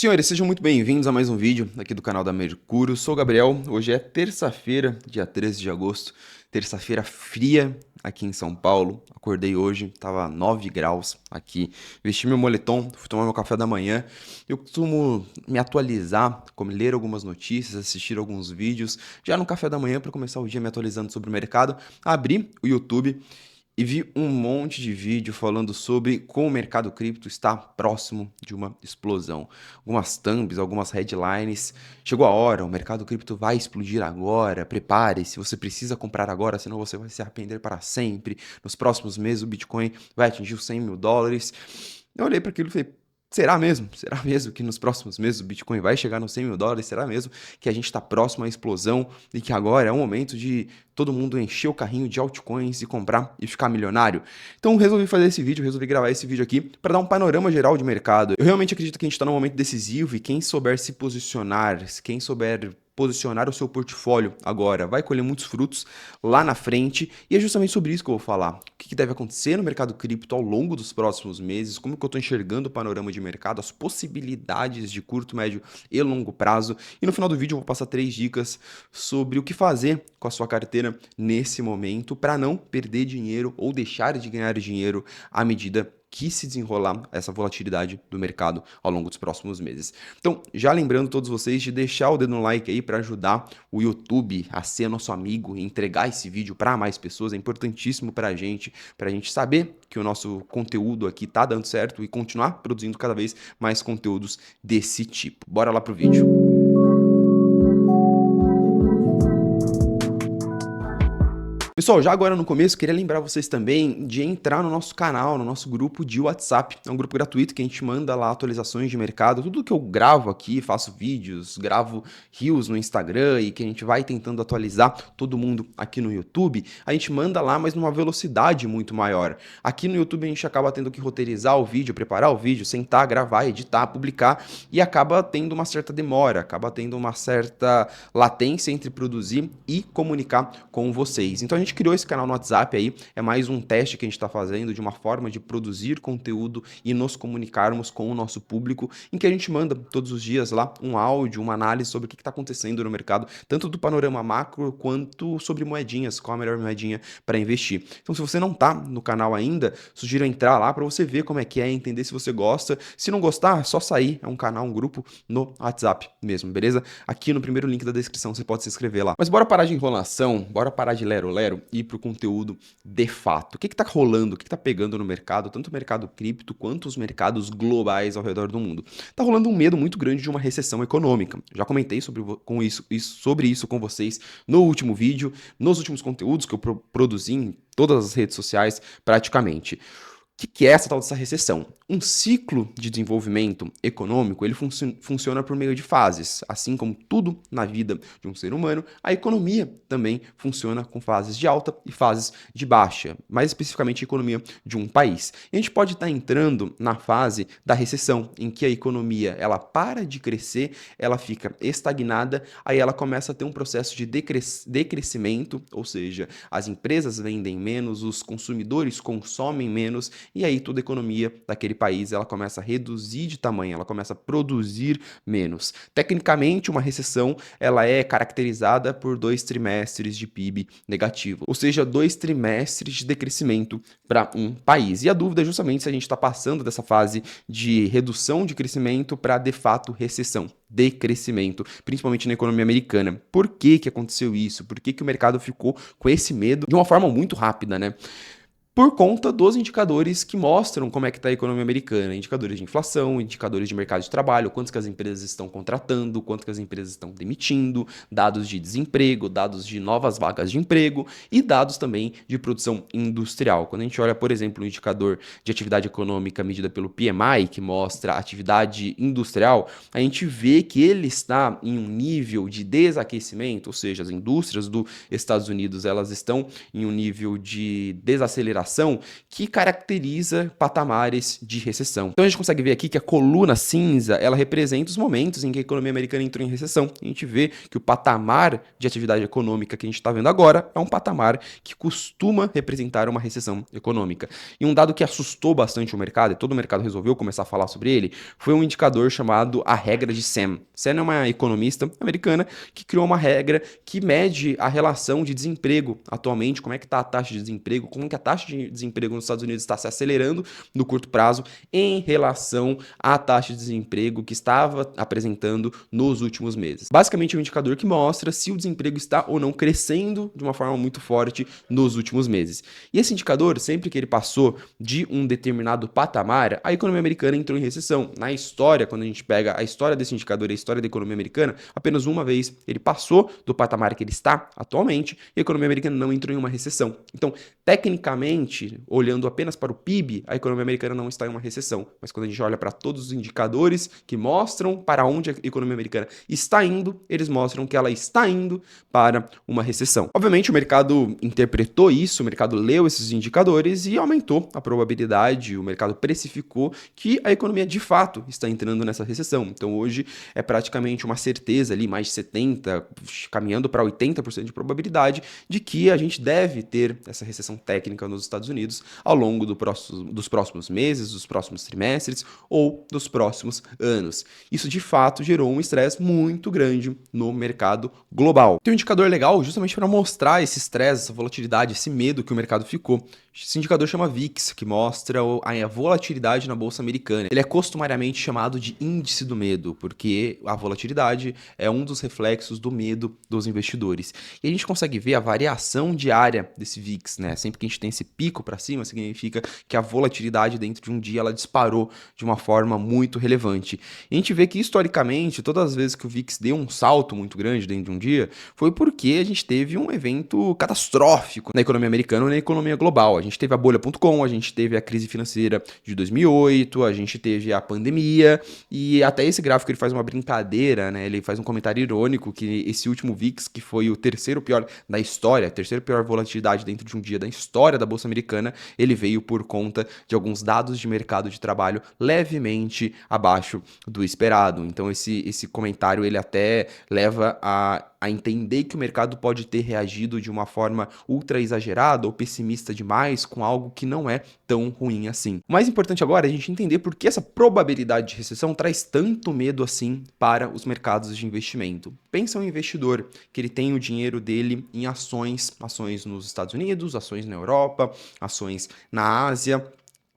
Senhores, sejam muito bem-vindos a mais um vídeo aqui do canal da Mercúrio. Sou o Gabriel, hoje é terça-feira, dia 13 de agosto, terça-feira fria aqui em São Paulo. Acordei hoje, tava 9 graus aqui, vesti meu moletom, fui tomar meu café da manhã. Eu costumo me atualizar, como ler algumas notícias, assistir alguns vídeos, já no café da manhã para começar o dia me atualizando sobre o mercado. Abri o YouTube e vi um monte de vídeo falando sobre como o mercado cripto está próximo de uma explosão. Algumas thumbs, algumas headlines. Chegou a hora, o mercado cripto vai explodir agora. Prepare-se, você precisa comprar agora, senão você vai se arrepender para sempre. Nos próximos meses o Bitcoin vai atingir os 100 mil dólares. Eu olhei para aquilo e falei, será mesmo? Será mesmo que nos próximos meses o Bitcoin vai chegar nos 100 mil dólares? Será mesmo que a gente está próximo à explosão e que agora é o momento de todo mundo encher o carrinho de altcoins e comprar e ficar milionário? Então resolvi fazer esse vídeo, resolvi gravar esse vídeo aqui para dar um panorama geral de mercado. Eu realmente acredito que a gente está num momento decisivo e quem souber se posicionar, quem souber posicionar o seu portfólio agora vai colher muitos frutos lá na frente, e é justamente sobre isso que eu vou falar. O que deve acontecer no mercado cripto ao longo dos próximos meses, como que eu estou enxergando o panorama de mercado, as possibilidades de curto, médio e longo prazo, e no final do vídeo eu vou passar 3 dicas sobre o que fazer com a sua carteira nesse momento para não perder dinheiro ou deixar de ganhar dinheiro à medida que se desenrolar essa volatilidade do mercado ao longo dos próximos meses. Então, já lembrando todos vocês de deixar o dedo no like aí para ajudar o YouTube a ser nosso amigo e entregar esse vídeo para mais pessoas. É importantíssimo para a gente saber que o nosso conteúdo aqui tá dando certo e continuar produzindo cada vez mais conteúdos desse tipo. Bora lá pro vídeo. Pessoal, já agora no começo, queria lembrar vocês também de entrar no nosso canal, no nosso grupo de WhatsApp. É um grupo gratuito que a gente manda lá atualizações de mercado, tudo que eu gravo aqui, faço vídeos, gravo reels no Instagram e que a gente vai tentando atualizar todo mundo aqui no YouTube, a gente manda lá, mas numa velocidade muito maior. Aqui no YouTube a gente acaba tendo que roteirizar o vídeo, preparar o vídeo, sentar, gravar, editar, publicar, e acaba tendo uma certa demora, acaba tendo uma certa latência entre produzir e comunicar com vocês. Então a gente criou esse canal no WhatsApp aí, é mais um teste que a gente está fazendo de uma forma de produzir conteúdo e nos comunicarmos com o nosso público, em que a gente manda todos os dias lá um áudio, uma análise sobre o que está acontecendo no mercado, tanto do panorama macro quanto sobre moedinhas, qual a melhor moedinha para investir. Então se você não está no canal ainda, sugiro entrar lá para você ver como é que é, entender se você gosta. Se não gostar, é só sair, é um canal, um grupo no WhatsApp mesmo, beleza? Aqui no primeiro link da descrição você pode se inscrever lá. Mas bora parar de enrolação, bora parar de lero-lero e ir para o conteúdo de fato. O que está rolando, o que está pegando no mercado, tanto o mercado cripto quanto os mercados globais ao redor do mundo? Está rolando um medo muito grande de uma recessão econômica. Já comentei sobre isso com vocês no último vídeo, nos últimos conteúdos que eu produzi em todas as redes sociais praticamente. O que é essa tal dessa recessão? Um ciclo de desenvolvimento econômico, ele funciona por meio de fases. Assim como tudo na vida de um ser humano, a economia também funciona com fases de alta e fases de baixa, mais especificamente a economia de um país. E a gente pode estar entrando na fase da recessão, em que a economia ela para de crescer, ela fica estagnada, aí ela começa a ter um processo de decrescimento, ou seja, as empresas vendem menos, os consumidores consomem menos, e aí toda a economia daquele país ela começa a reduzir de tamanho, ela começa a produzir menos. Tecnicamente, uma recessão ela é caracterizada por 2 trimestres de PIB negativo, ou seja, 2 trimestres de decrescimento para um país. E a dúvida é justamente se a gente está passando dessa fase de redução de crescimento para, de fato, recessão, decrescimento, principalmente na economia americana. Por que aconteceu isso? Por que o mercado ficou com esse medo de uma forma muito rápida, né? Por conta dos indicadores que mostram como é que está a economia americana, indicadores de inflação, indicadores de mercado de trabalho, quanto que as empresas estão contratando, quanto que as empresas estão demitindo, dados de desemprego, dados de novas vagas de emprego e dados também de produção industrial. Quando a gente olha, por exemplo, o indicador de atividade econômica medida pelo PMI, que mostra a atividade industrial, a gente vê que ele está em um nível de desaquecimento, ou seja, as indústrias dos Estados Unidos elas estão em um nível de desaceleração interação que caracteriza patamares de recessão. Então a gente consegue ver aqui que a coluna cinza, ela representa os momentos em que a economia americana entrou em recessão. A gente vê que o patamar de atividade econômica que a gente está vendo agora é um patamar que costuma representar uma recessão econômica. E um dado que assustou bastante o mercado, e todo o mercado resolveu começar a falar sobre ele, foi um indicador chamado a regra de Sam. Sam é uma economista americana que criou uma regra que mede a relação de desemprego atualmente, como é que está a taxa de desemprego, como que a taxa de desemprego nos Estados Unidos está se acelerando no curto prazo em relação à taxa de desemprego que estava apresentando nos últimos meses. Basicamente é um indicador que mostra se o desemprego está ou não crescendo de uma forma muito forte nos últimos meses. E esse indicador, sempre que ele passou de um determinado patamar, a economia americana entrou em recessão. Na história, quando a gente pega a história desse indicador e a história da economia americana, apenas uma vez ele passou do patamar que ele está atualmente e a economia americana não entrou em uma recessão. Então, tecnicamente, olhando apenas para o PIB, a economia americana não está em uma recessão. Mas quando a gente olha para todos os indicadores que mostram para onde a economia americana está indo, eles mostram que ela está indo para uma recessão. Obviamente, o mercado interpretou isso, o mercado leu esses indicadores e aumentou a probabilidade, o mercado precificou que a economia de fato está entrando nessa recessão. Então, hoje é praticamente uma certeza ali, mais de 70%, caminhando para 80% de probabilidade de que a gente deve ter essa recessão técnica nos Estados Unidos ao longo dos próximos meses, dos próximos trimestres ou dos próximos anos. Isso de fato gerou um estresse muito grande no mercado global. Tem um indicador legal justamente para mostrar esse estresse, essa volatilidade, esse medo que o mercado ficou. Esse indicador chama VIX, que mostra a volatilidade na bolsa americana. Ele é costumariamente chamado de índice do medo, porque a volatilidade é um dos reflexos do medo dos investidores. E a gente consegue ver a variação diária desse VIX, né? Sempre que a gente tem esse pico para cima, significa que a volatilidade dentro de um dia ela disparou de uma forma muito relevante. E a gente vê que historicamente, todas as vezes que o VIX deu um salto muito grande dentro de um dia, foi porque a gente teve um evento catastrófico na economia americana ou na economia global. A gente teve a bolha.com, a gente teve a crise financeira de 2008, a gente teve a pandemia e até esse gráfico ele faz uma brincadeira, né? Ele faz um comentário irônico que esse último VIX, que foi o terceiro pior da história, a terceira pior volatilidade dentro de um dia da história da bolsa americana, ele veio por conta de alguns dados de mercado de trabalho levemente abaixo do esperado. Então esse comentário ele até leva a entender que o mercado pode ter reagido de uma forma ultra exagerada ou pessimista demais com algo que não é tão ruim assim. O mais importante agora é a gente entender por que essa probabilidade de recessão traz tanto medo assim para os mercados de investimento. Pensa um investidor que ele tem o dinheiro dele em ações nos Estados Unidos, ações na Europa, ações na Ásia,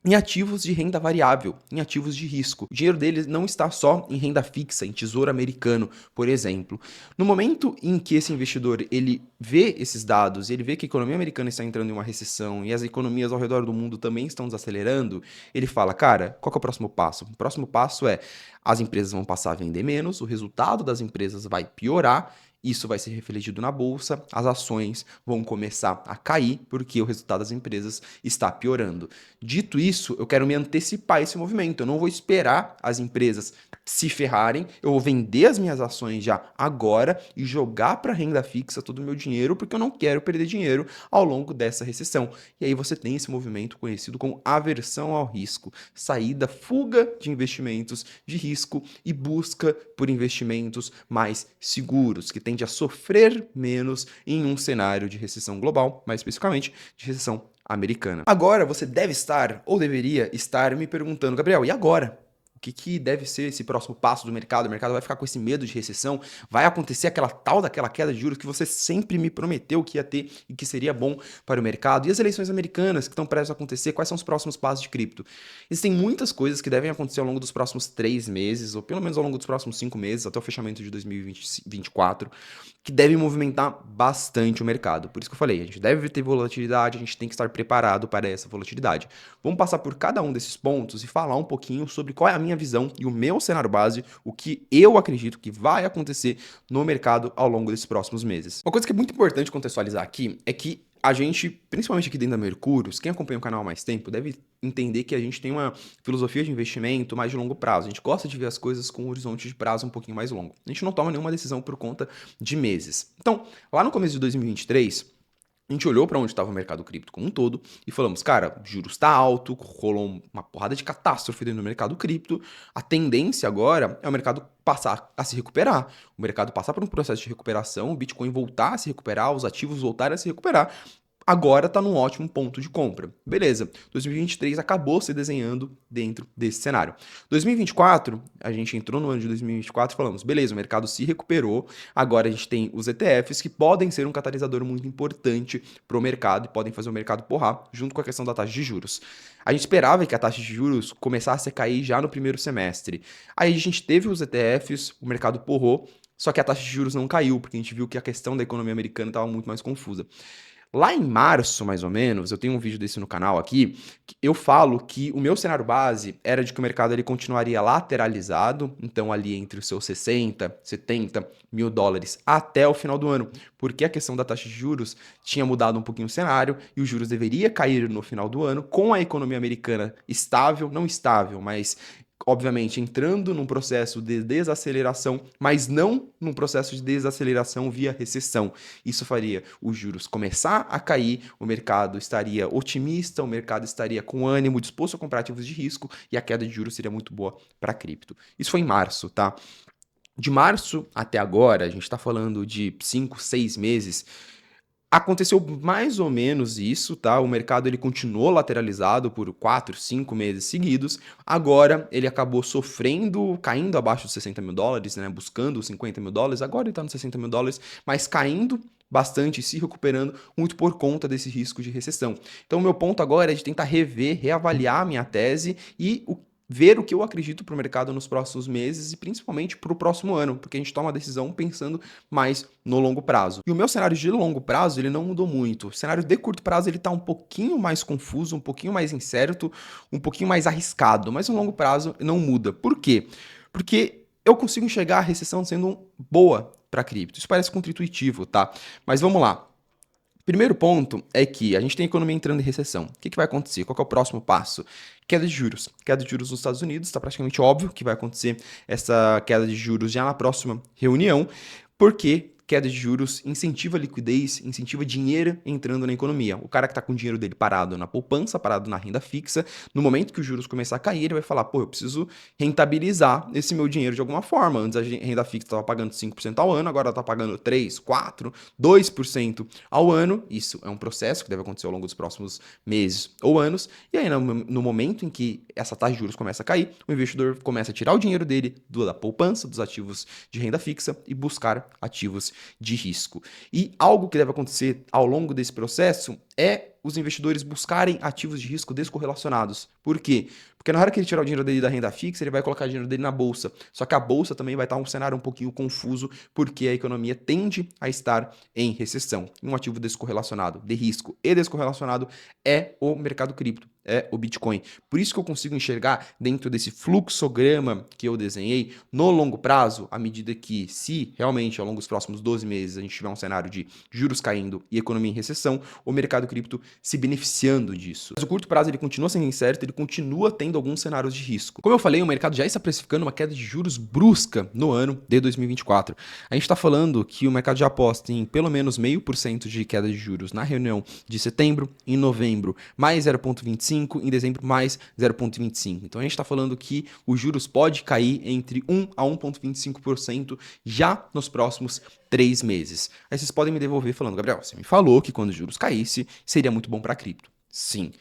em ativos de renda variável, em ativos de risco. O dinheiro deles não está só em renda fixa, em tesouro americano, por exemplo. No momento em que esse investidor ele vê esses dados, ele vê que a economia americana está entrando em uma recessão e as economias ao redor do mundo também estão desacelerando, ele fala, cara, qual que é o próximo passo? O próximo passo é as empresas vão passar a vender menos, o resultado das empresas vai piorar, isso vai ser refletido na bolsa, as ações vão começar a cair porque o resultado das empresas está piorando. Dito isso, eu quero me antecipar esse movimento, eu não vou esperar as empresas se ferrarem, eu vou vender as minhas ações já agora e jogar para renda fixa todo o meu dinheiro porque eu não quero perder dinheiro ao longo dessa recessão. E aí você tem esse movimento conhecido como aversão ao risco, saída, fuga de investimentos de risco e busca por investimentos mais seguros, que tende a sofrer menos em um cenário de recessão global, mais especificamente de recessão americana. Agora você deve estar, ou deveria estar, me perguntando, Gabriel, e agora? O que deve ser esse próximo passo do mercado? O mercado vai ficar com esse medo de recessão? Vai acontecer daquela queda de juros que você sempre me prometeu que ia ter e que seria bom para o mercado? E as eleições americanas que estão prestes a acontecer? Quais são os próximos passos de cripto? Existem muitas coisas que devem acontecer ao longo dos próximos 3 meses, ou pelo menos ao longo dos próximos 5 meses, até o fechamento de 2024, que devem movimentar bastante o mercado. Por isso que eu falei, a gente deve ter volatilidade, a gente tem que estar preparado para essa volatilidade. Vamos passar por cada um desses pontos e falar um pouquinho sobre qual é a minha visão e o meu cenário base, o que eu acredito que vai acontecer no mercado ao longo desses próximos meses. Uma coisa que é muito importante contextualizar aqui é que a gente, principalmente aqui dentro da Mercúrios, quem acompanha o canal há mais tempo, deve entender que a gente tem uma filosofia de investimento mais de longo prazo. A gente gosta de ver as coisas com um horizonte de prazo um pouquinho mais longo. A gente não toma nenhuma decisão por conta de meses. Então, lá no começo de 2023, A gente olhou para onde estava o mercado cripto como um todo e falamos, cara, juros está alto, rolou uma porrada de catástrofe dentro do mercado cripto. A tendência agora é o mercado passar a se recuperar, o mercado passar por um processo de recuperação, o Bitcoin voltar a se recuperar, os ativos voltarem a se recuperar. Agora está num ótimo ponto de compra. Beleza, 2023 acabou se desenhando dentro desse cenário. 2024, a gente entrou no ano de 2024 e falamos, beleza, o mercado se recuperou, agora a gente tem os ETFs que podem ser um catalisador muito importante para o mercado e podem fazer o mercado porrar, junto com a questão da taxa de juros. A gente esperava que a taxa de juros começasse a cair já no primeiro semestre. Aí a gente teve os ETFs, o mercado porrou, só que a taxa de juros não caiu, porque a gente viu que a questão da economia americana estava muito mais confusa. Lá em março, mais ou menos, eu tenho um vídeo desse no canal aqui, que eu falo que o meu cenário base era de que o mercado ele continuaria lateralizado, então ali entre os seus 60, 70 mil dólares até o final do ano, porque a questão da taxa de juros tinha mudado um pouquinho o cenário e os juros deveria cair no final do ano, com a economia americana estável, não estável, mas obviamente, entrando num processo de desaceleração, mas não num processo de desaceleração via recessão. Isso faria os juros começar a cair, o mercado estaria otimista, o mercado estaria com ânimo, disposto a comprar ativos de risco e a queda de juros seria muito boa para cripto. Isso foi em março, tá? De março até agora, a gente está falando de 5, 6 meses. Aconteceu mais ou menos isso, tá? O mercado ele continuou lateralizado por 4, 5 meses seguidos. Agora ele acabou sofrendo, caindo abaixo dos 60 mil dólares, né? Buscando os 50 mil dólares. Agora ele está nos 60 mil dólares, mas caindo bastante, se recuperando, muito por conta desse risco de recessão. Então, o meu ponto agora é de tentar rever, reavaliar a minha tese e ver o que eu acredito para o mercado nos próximos meses e principalmente para o próximo ano, porque a gente toma uma decisão pensando mais no longo prazo. E o meu cenário de longo prazo, ele não mudou muito. O cenário de curto prazo, ele está um pouquinho mais confuso, um pouquinho mais incerto, um pouquinho mais arriscado, mas no longo prazo não muda. Por quê? Porque eu consigo enxergar a recessão sendo boa para cripto. Isso parece contra-intuitivo, tá? Mas vamos lá. Primeiro ponto é que a gente tem a economia entrando em recessão. O que vai acontecer? Qual que é o próximo passo? Queda de juros. Queda de juros nos Estados Unidos, está praticamente óbvio que vai acontecer essa queda de juros já na próxima reunião, porque queda de juros incentiva a liquidez, incentiva dinheiro entrando na economia. O cara que está com o dinheiro dele parado na poupança, parado na renda fixa, no momento que os juros começar a cair, ele vai falar, pô, eu preciso rentabilizar esse meu dinheiro de alguma forma. Antes a renda fixa estava pagando 5% ao ano, agora está pagando 3, 4, 2% ao ano. Isso é um processo que deve acontecer ao longo dos próximos meses ou anos. E aí, no momento em que essa taxa de juros começa a cair, o investidor começa a tirar o dinheiro dele da poupança, dos ativos de renda fixa e buscar ativos de risco. E algo que deve acontecer ao longo desse processo é os investidores buscarem ativos de risco descorrelacionados. Por quê? Porque na hora que ele tirar o dinheiro dele da renda fixa, ele vai colocar o dinheiro dele na bolsa. Só que a bolsa também vai estar um cenário um pouquinho confuso, porque a economia tende a estar em recessão. Um ativo descorrelacionado, de risco e descorrelacionado, é o mercado cripto, é o Bitcoin. Por isso que eu consigo enxergar dentro desse fluxograma que eu desenhei, no longo prazo, à medida que, se realmente ao longo dos próximos 12 meses a gente tiver um cenário de juros caindo e economia em recessão, o mercado cripto se beneficiando disso. Mas o curto prazo ele continua sendo incerto, ele continua tendo alguns cenários de risco. Como eu falei, o mercado já está precificando uma queda de juros brusca no ano de 2024. A gente está falando que o mercado já aposta em pelo menos 0,5% de queda de juros na reunião de setembro, em novembro mais 0,25%, em dezembro mais 0,25%. Então a gente está falando que os juros pode cair entre 1 a 1,25% já nos próximos 3 meses. Aí vocês podem me devolver falando, Gabriel, você me falou que quando os juros caísse, seria muito bom para cripto. Sim.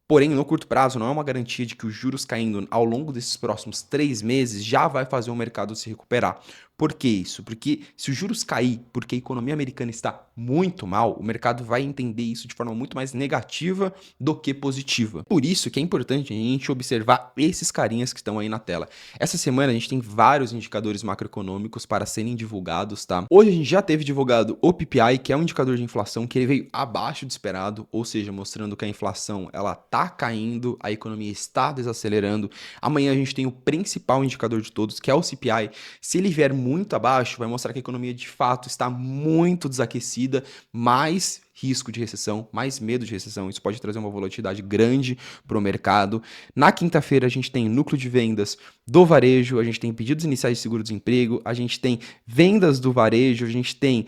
Porém, no curto prazo, não é uma garantia de que os juros caindo ao longo desses próximos 3 meses já vai fazer o mercado se recuperar. Por que isso? Porque se os juros cair porque a economia americana está muito mal, o mercado vai entender isso de forma muito mais negativa do que positiva. Por isso que é importante a gente observar esses carinhas que estão aí na tela. Essa semana a gente tem vários indicadores macroeconômicos para serem divulgados, tá? Hoje a gente já teve divulgado o PPI, que é um indicador de inflação que ele veio abaixo do esperado, ou seja, mostrando que a inflação ela tá caindo, a economia está desacelerando. Amanhã a gente tem o principal indicador de todos, que é o CPI. Se ele vier muito abaixo, vai mostrar que a economia de fato está muito desaquecida, mais risco de recessão, mais medo de recessão. Isso pode trazer uma volatilidade grande para o mercado. Na quinta-feira a gente tem núcleo de vendas do varejo, a gente tem pedidos iniciais de seguro-desemprego, a gente tem vendas do varejo, a gente tem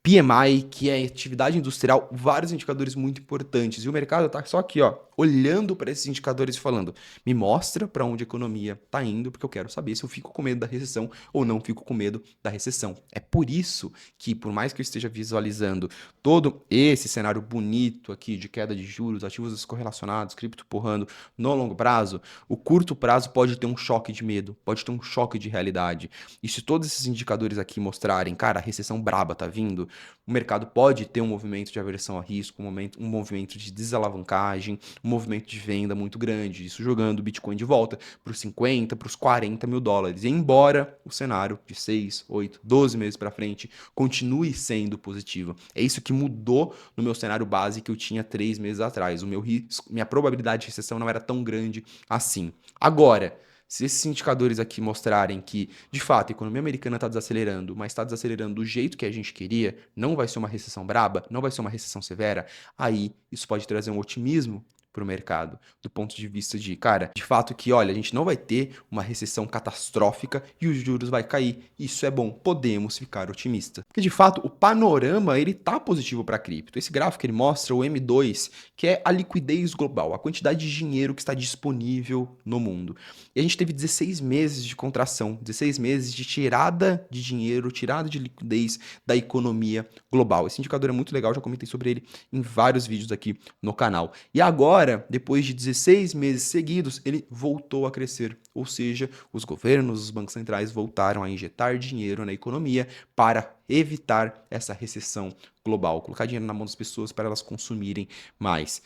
PMI, que é atividade industrial, vários indicadores muito importantes. E o mercado está só aqui, ó, olhando para esses indicadores e falando, me mostra para onde a economia está indo, porque eu quero saber se eu fico com medo da recessão ou não fico com medo da recessão. É por isso que, por mais que eu esteja visualizando todo esse cenário bonito aqui de queda de juros, ativos descorrelacionados, cripto porrando no longo prazo, o curto prazo pode ter um choque de medo, pode ter um choque de realidade. E se todos esses indicadores aqui mostrarem, cara, a recessão braba tá vindo, o mercado pode ter um movimento de aversão a risco, um movimento de desalavancagem, um movimento de venda muito grande, isso jogando o Bitcoin de volta para os 50, para os 40 mil dólares. E embora o cenário de 6, 8, 12 meses para frente continue sendo positivo. É isso que mudou no meu cenário base que eu tinha 3 meses atrás. O meu risco, minha probabilidade de recessão não era tão grande assim. Agora, se esses indicadores aqui mostrarem que, de fato, a economia americana está desacelerando, mas está desacelerando do jeito que a gente queria, não vai ser uma recessão braba, não vai ser uma recessão severa, aí isso pode trazer um otimismo para o mercado, do ponto de vista de, cara, de fato que, olha, a gente não vai ter uma recessão catastrófica e os juros vai cair. Isso é bom, podemos ficar otimistas. Porque, de fato, o panorama, ele tá positivo para cripto. Esse gráfico, ele mostra o M2, que é a liquidez global, a quantidade de dinheiro que está disponível no mundo. E a gente teve 16 meses de contração, 16 meses de tirada de dinheiro, tirada de liquidez da economia global. Esse indicador é muito legal, já comentei sobre ele em vários vídeos aqui no canal. E agora, depois de 16 meses seguidos, ele voltou a crescer. Ou seja, os governos, os bancos centrais voltaram a injetar dinheiro na economia para evitar essa recessão global, colocar dinheiro na mão das pessoas para elas consumirem mais.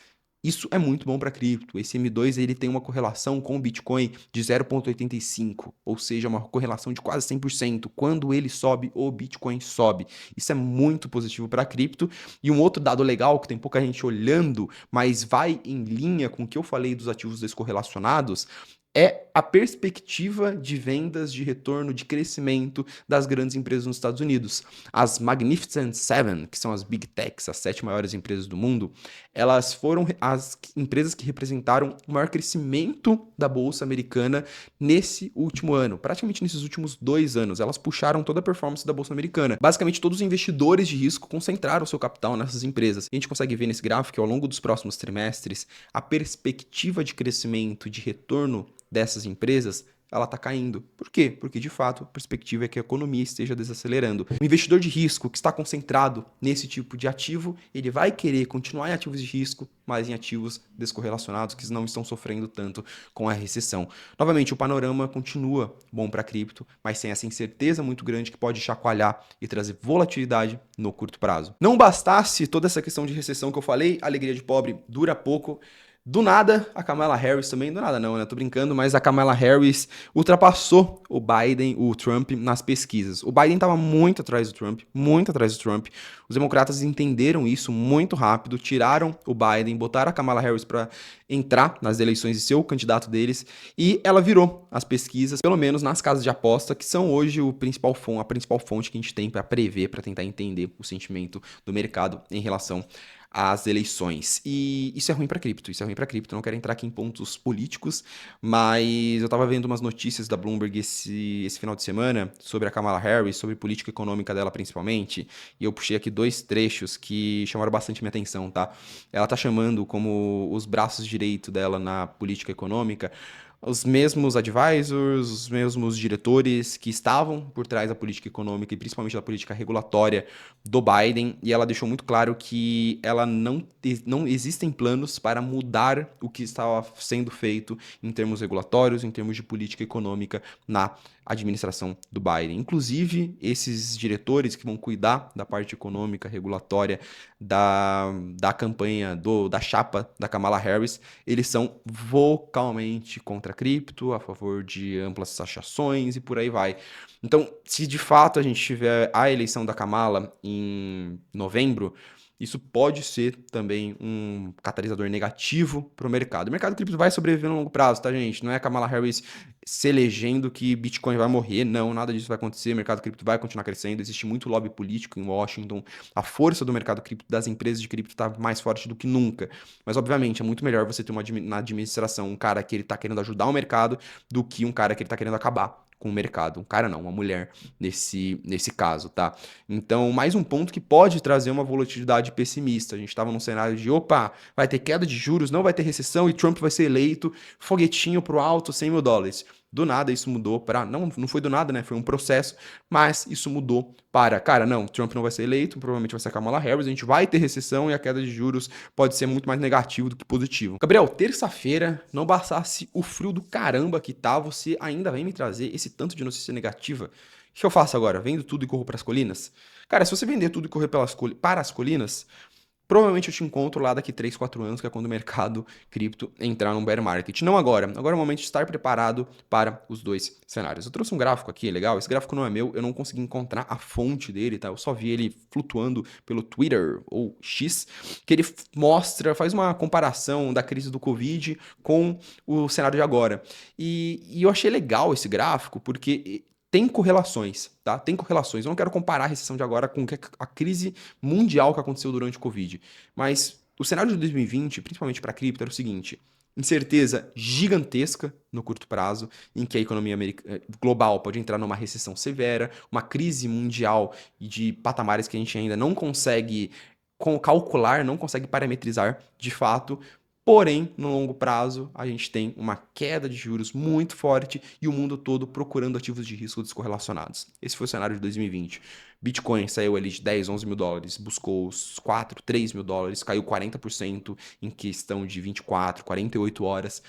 Isso é muito bom para cripto. Esse M2 ele tem uma correlação com o Bitcoin de 0,85, ou seja, uma correlação de quase 100%. Quando ele sobe, o Bitcoin sobe. Isso é muito positivo para cripto. E um outro dado legal que tem pouca gente olhando, mas vai em linha com o que eu falei dos ativos descorrelacionados, é a perspectiva de vendas, de retorno, de crescimento das grandes empresas nos Estados Unidos. As Magnificent Seven, que são as Big Techs, as 7 maiores empresas do mundo, elas foram as empresas que representaram o maior crescimento da Bolsa Americana nesse último ano. Praticamente nesses últimos 2 anos, elas puxaram toda a performance da Bolsa Americana. Basicamente, todos os investidores de risco concentraram seu capital nessas empresas. A gente consegue ver nesse gráfico que ao longo dos próximos trimestres, a perspectiva de crescimento, de retorno dessas empresas, ela está caindo. Por quê? Porque, de fato, a perspectiva é que a economia esteja desacelerando. O investidor de risco que está concentrado nesse tipo de ativo, ele vai querer continuar em ativos de risco, mas em ativos descorrelacionados que não estão sofrendo tanto com a recessão. Novamente, o panorama continua bom para cripto, mas sem essa incerteza muito grande que pode chacoalhar e trazer volatilidade no curto prazo. Não bastasse toda essa questão de recessão que eu falei, a alegria de pobre dura pouco. Do nada, a Kamala Harris também, do nada não, né? Tô brincando, mas a Kamala Harris ultrapassou o Biden, o Trump, nas pesquisas. O Biden estava muito atrás do Trump, muito atrás do Trump. Os democratas entenderam isso muito rápido, tiraram o Biden, botaram a Kamala Harris para entrar nas eleições e ser o candidato deles, e ela virou as pesquisas, pelo menos nas casas de aposta, que são hoje a principal fonte que a gente tem para prever, para tentar entender o sentimento do mercado em relação às eleições. E isso é ruim para cripto, não quero entrar aqui em pontos políticos, mas eu tava vendo umas notícias da Bloomberg esse final de semana sobre a Kamala Harris, sobre política econômica dela principalmente, e eu puxei aqui 2 trechos que chamaram bastante minha atenção, tá? Ela tá chamando como os braços direito dela na política econômica os mesmos advisors, os mesmos diretores que estavam por trás da política econômica e principalmente da política regulatória do Biden, e ela deixou muito claro que ela não existem planos para mudar o que estava sendo feito em termos regulatórios, em termos de política econômica na administração do Biden. Inclusive, esses diretores que vão cuidar da parte econômica, regulatória da campanha, da chapa da Kamala Harris, eles são vocalmente contra a cripto, a favor de amplas taxações e por aí vai. Então, se de fato a gente tiver a eleição da Kamala em novembro, isso pode ser também um catalisador negativo para o mercado. O mercado cripto vai sobreviver no longo prazo, tá, gente? Não é a Kamala Harris se elegendo que Bitcoin vai morrer, não, nada disso vai acontecer. O mercado cripto vai continuar crescendo, existe muito lobby político em Washington, a força do mercado cripto, das empresas de cripto está mais forte do que nunca. Mas, obviamente, é muito melhor você ter na administração um cara que ele está querendo ajudar o mercado do que um cara que ele está querendo acabar com o mercado. Um cara não, uma mulher nesse caso, tá? Então, mais um ponto que pode trazer uma volatilidade pessimista. A gente estava num cenário de, opa, vai ter queda de juros, não vai ter recessão e Trump vai ser eleito, foguetinho pro alto, $100 mil. Do nada isso mudou para, não foi do nada, né? Foi um processo, mas isso mudou para, cara, não, Trump não vai ser eleito, provavelmente vai ser a Kamala Harris, a gente vai ter recessão e a queda de juros pode ser muito mais negativo do que positivo. Gabriel, terça-feira, não bastasse o frio do caramba que tá, você ainda vem me trazer esse tanto de notícia negativa? O que eu faço agora? Vendo tudo e corro para as colinas? Cara, se você vender tudo e correr para as colinas, provavelmente eu te encontro lá daqui 3, 4 anos, que é quando o mercado cripto entrar num bear market. Não agora. Agora é o momento de estar preparado para os dois cenários. Eu trouxe um gráfico aqui, legal. Esse gráfico não é meu, eu não consegui encontrar a fonte dele, tá? Eu só vi ele flutuando pelo Twitter ou X, que ele mostra, faz uma comparação da crise do Covid com o cenário de agora. E eu achei legal esse gráfico, porque tem correlações, tá? Tem correlações. Eu não quero comparar a recessão de agora com a crise mundial que aconteceu durante o Covid. Mas o cenário de 2020, principalmente para cripto, era o seguinte: incerteza gigantesca no curto prazo, em que a economia global pode entrar numa recessão severa, uma crise mundial de patamares que a gente ainda não consegue calcular, não consegue parametrizar de fato. Porém, no longo prazo, a gente tem uma queda de juros muito forte e o mundo todo procurando ativos de risco descorrelacionados. Esse foi o cenário de 2020. Bitcoin saiu ali de 10, 11 mil dólares, buscou os 4, 3 mil dólares, caiu 40% em questão de 24, 48 horas.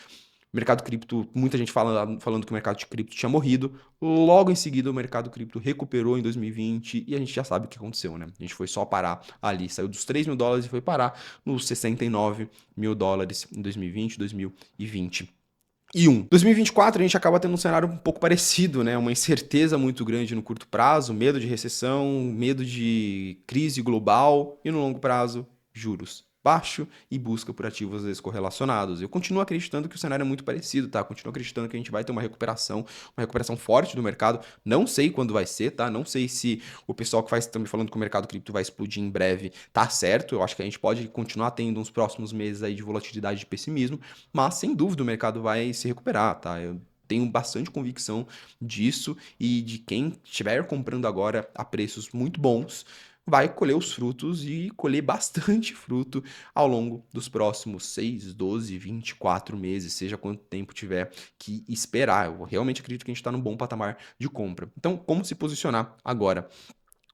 Mercado cripto, muita gente falando que o mercado de cripto tinha morrido. Logo em seguida, o mercado cripto recuperou em 2020 e a gente já sabe o que aconteceu, né? A gente foi só parar ali, saiu dos 3 mil dólares e foi parar nos 69 mil dólares em 2020, 2021. 2024 a gente acaba tendo um cenário um pouco parecido, né? Uma incerteza muito grande no curto prazo, medo de recessão, medo de crise global e no longo prazo, juros baixo e busca por ativos descorrelacionados. Eu continuo acreditando que o cenário é muito parecido, tá? Continuo acreditando que a gente vai ter uma recuperação forte do mercado. Não sei quando vai ser, tá? Não sei se o pessoal que está me falando que o mercado cripto vai explodir em breve tá certo. Eu acho que a gente pode continuar tendo uns próximos meses aí de volatilidade e de pessimismo, mas sem dúvida o mercado vai se recuperar, tá? Eu tenho bastante convicção disso e de quem estiver comprando agora a preços muito bons vai colher os frutos e colher bastante fruto ao longo dos próximos 6, 12, 24 meses, seja quanto tempo tiver que esperar. Eu realmente acredito que a gente está num bom patamar de compra. Então, como se posicionar agora?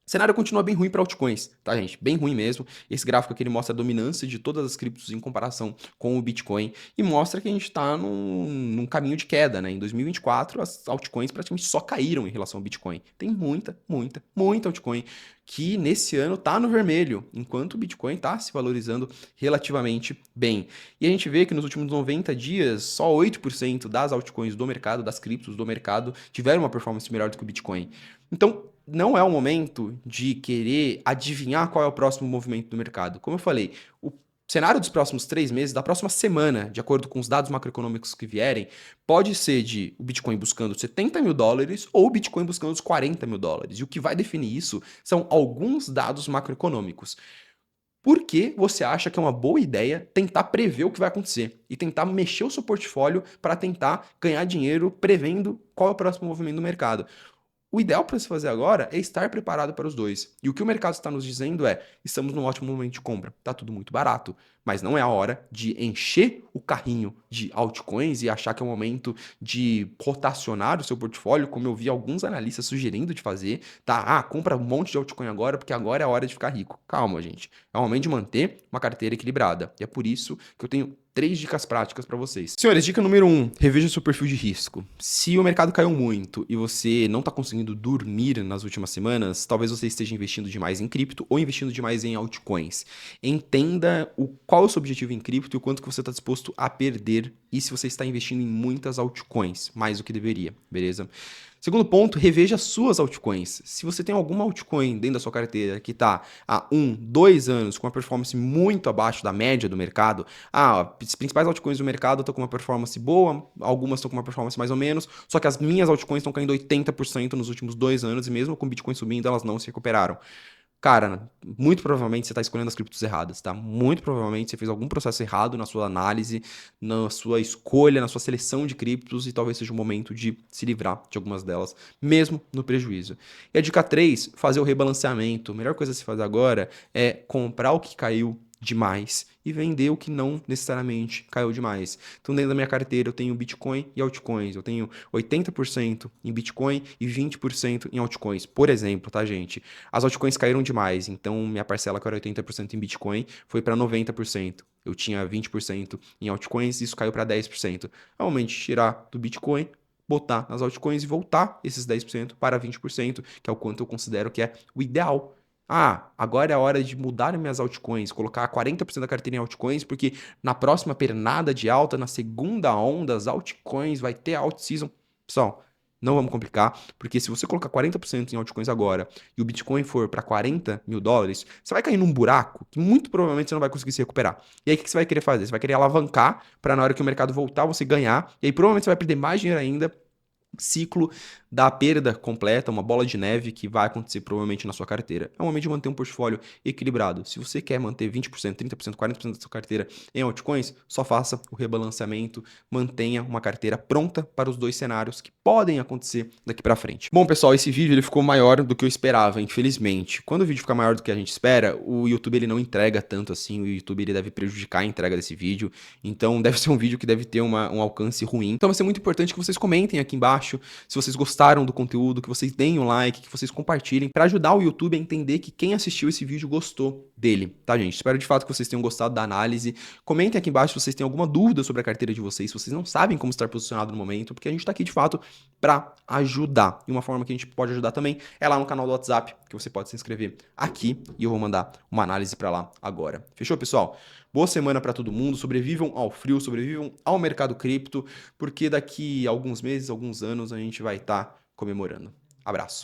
O cenário continua bem ruim para altcoins, tá, gente? Bem ruim mesmo. Esse gráfico aqui ele mostra a dominância de todas as criptos em comparação com o Bitcoin e mostra que a gente está num caminho de queda, né? Em 2024, as altcoins praticamente só caíram em relação ao Bitcoin. Tem muita altcoin que nesse ano tá no vermelho, enquanto o Bitcoin tá se valorizando relativamente bem. E a gente vê que nos últimos 90 dias, só 8% das altcoins do mercado, das criptos do mercado, tiveram uma performance melhor do que o Bitcoin. Então, não é o momento de querer adivinhar qual é o próximo movimento do mercado. Como eu falei, o cenário dos próximos 3 meses, da próxima semana, de acordo com os dados macroeconômicos que vierem, pode ser de o Bitcoin buscando 70 mil dólares ou o Bitcoin buscando os 40 mil dólares. E o que vai definir isso são alguns dados macroeconômicos. Por que você acha que é uma boa ideia tentar prever o que vai acontecer e tentar mexer o seu portfólio para tentar ganhar dinheiro prevendo qual é o próximo movimento do mercado? O ideal para se fazer agora é estar preparado para os dois. E o que o mercado está nos dizendo é: estamos num ótimo momento de compra, está tudo muito barato, mas não é a hora de encher o carrinho de altcoins e achar que é o momento de rotacionar o seu portfólio, como eu vi alguns analistas sugerindo de fazer, tá? Ah, compra um monte de altcoin agora, porque agora é a hora de ficar rico. Calma, gente. É o momento de manter uma carteira equilibrada. E é por isso que eu tenho 3 dicas práticas para vocês. Senhores, dica número 1, reveja seu perfil de risco. Se o mercado caiu muito e você não está conseguindo dormir nas últimas semanas, talvez você esteja investindo demais em cripto ou investindo demais em altcoins. Entenda qual é o seu objetivo em cripto e o quanto que você está disposto a perder e se você está investindo em muitas altcoins, mais do que deveria, beleza? Segundo ponto, reveja suas altcoins. Se você tem alguma altcoin dentro da sua carteira que está há 1, 2 anos com uma performance muito abaixo da média do mercado, as principais altcoins do mercado estão com uma performance boa, algumas estão com uma performance mais ou menos, só que as minhas altcoins estão caindo 80% nos últimos 2 anos e mesmo com o Bitcoin subindo, elas não se recuperaram. cara, muito provavelmente você está escolhendo as criptos erradas, tá? Muito provavelmente você fez algum processo errado na sua análise, na sua escolha, na sua seleção de criptos e talvez seja o momento de se livrar de algumas delas, mesmo no prejuízo. E a dica 3, fazer o rebalanceamento. A melhor coisa a se fazer agora é comprar o que caiu demais e vender o que não necessariamente caiu demais. Então, dentro da minha carteira, eu tenho Bitcoin e altcoins. Eu tenho 80% em Bitcoin e 20% em altcoins. Por exemplo, tá, gente? As altcoins caíram demais, então minha parcela que era 80% em Bitcoin foi para 90%. Eu tinha 20% em altcoins e isso caiu para 10%. Realmente, tirar do Bitcoin, botar nas altcoins e voltar esses 10% para 20%, que é o quanto eu considero que é o ideal. Ah, agora é a hora de mudar minhas altcoins, colocar 40% da carteira em altcoins, porque na próxima pernada de alta, na segunda onda, as altcoins vai ter alt season. Pessoal, não vamos complicar, porque se você colocar 40% em altcoins agora e o Bitcoin for para 40 mil dólares, você vai cair num buraco que muito provavelmente você não vai conseguir se recuperar. E aí o que você vai querer fazer? Você vai querer alavancar para na hora que o mercado voltar você ganhar, e aí provavelmente você vai perder mais dinheiro ainda. Ciclo da perda completa, uma bola de neve que vai acontecer provavelmente na sua carteira. É o momento de manter um portfólio equilibrado. Se você quer manter 20%, 30%, 40% da sua carteira em altcoins, só faça o rebalanceamento, mantenha uma carteira pronta para os dois cenários que podem acontecer daqui para frente. Bom, pessoal, esse vídeo ele ficou maior do que eu esperava, infelizmente. Quando o vídeo fica maior do que a gente espera, o YouTube ele não entrega tanto assim, o YouTube ele deve prejudicar a entrega desse vídeo, então deve ser um vídeo que deve ter um alcance ruim. Então vai ser muito importante que vocês comentem aqui embaixo se vocês gostaram do conteúdo, que vocês deem um like, que vocês compartilhem, para ajudar o YouTube a entender que quem assistiu esse vídeo gostou dele, tá, gente? Espero de fato que vocês tenham gostado da análise. Comentem aqui embaixo se vocês têm alguma dúvida sobre a carteira de vocês, se vocês não sabem como estar posicionado no momento, porque a gente tá aqui de fato para ajudar. E uma forma que a gente pode ajudar também é lá no canal do WhatsApp, que você pode se inscrever aqui e eu vou mandar uma análise para lá agora. Fechou, pessoal? Boa semana para todo mundo, sobrevivam ao frio, sobrevivam ao mercado cripto, porque daqui a alguns meses, alguns anos, a gente vai estar comemorando. Abraço.